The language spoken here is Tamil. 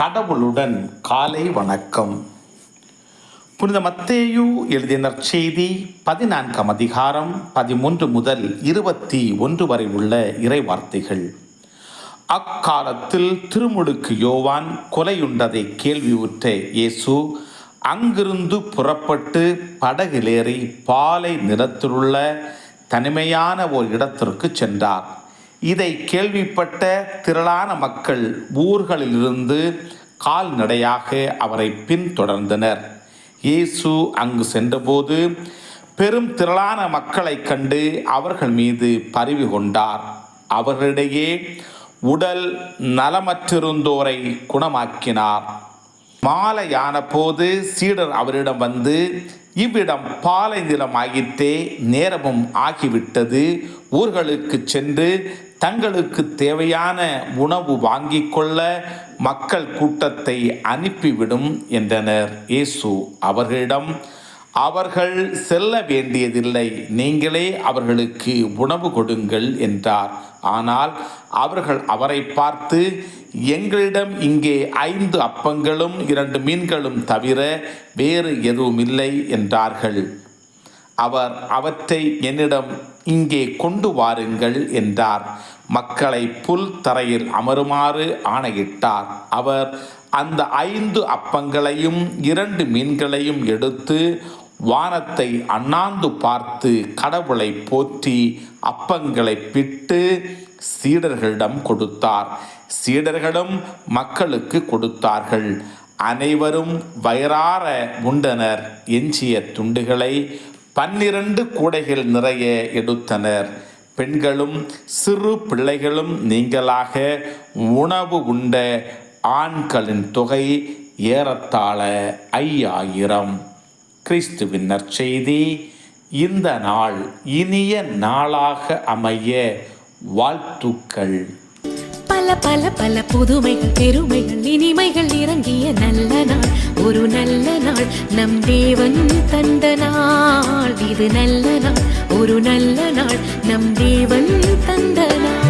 கடவுளுடன் காலை வணக்கம். புனித மத்தேயு எழுதிய நற்செய்தி 14 அதிகாரம் 13 முதல் 21 வரை உள்ள இறைவார்த்தைகள். அக்காலத்தில் திருமுழுக்கு யோவான் கொலையுண்டதை கேள்வியுற்ற இயேசு அங்கிருந்து புறப்பட்டு படகிலேறி பாலை நிலத்திலுள்ள தனிமையான ஒரு இடத்திற்கு சென்றார். இதை கேள்விப்பட்ட திரளான மக்கள் ஊர்களிலிருந்து கால்நடையாக அவரை பின்தொடர்ந்தனர். இயேசு அங்கு சென்றபோது பெரும் திரளான மக்களைக் கண்டு அவர்கள் மீது பரிவு கொண்டார். அவர்களிடையே உடல் நலமற்றிருந்தோரை குணமாக்கினார். மாலையான போது சீடர் அவரிடம் வந்து, இவ்விடம் பாலை நிலம் ஆகிற்றே, நேரமும் ஆகிவிட்டது, ஊர்களுக்கு சென்று தங்களுக்கு தேவையான உணவு வாங்கிக் கொள்ள மக்கள் கூட்டத்தை அனுப்பிவிடும் என்றனர். இயேசு அவர்களிடம், அவர்கள் செல்ல வேண்டியதில்லை, நீங்களே அவர்களுக்கு உணவு கொடுங்கள் என்றார். ஆனால் அவர்கள் அவரை பார்த்து, எங்களிடம் இங்கே 5 அப்பங்களும் 2 மீன்களும் தவிர வேறு எதுவும் இல்லை என்றார்கள். அவர் அவற்றை என்னிடம் இங்கே கொண்டு வாருங்கள் என்றார். மக்களை புல் தரையில் அமருமாறு ஆணையிட்டார். அவர் அந்த 5 அப்பங்களையும் 2 மீன்களையும் எடுத்து வானத்தை அண்ணாந்து பார்த்து கடவுளை போற்றி அப்பங்களை பிட்டு சீடர்களிடம் கொடுத்தார். சீடர்களும் மக்களுக்கு கொடுத்தார்கள். அனைவரும் வயிறார உண்டனர். எஞ்சிய துண்டுகளை 12 கூடைகள் நிறைய எடுத்தனர். பெண்களும் சிறு பிள்ளைகளும் நீங்களாக உணவு உண்ட ஆண்களின் தொகை ஏறத்தாழ 5000. கிறிஸ்துவின் நற்செய்தி. இந்த நாள் இனிய நாளாக அமைய வாழ்த்துக்கள். பல பல பல புதுமைகள், பெருமைகள், இனிமைகள் இறங்கிய நல்ல நாள், ஒரு நல்ல நாள், நம் தேவன் தந்த நாள். இது நல்ல நாள், ஒரு நல்ல நாள், நம் தேவன் தந்த நாள்.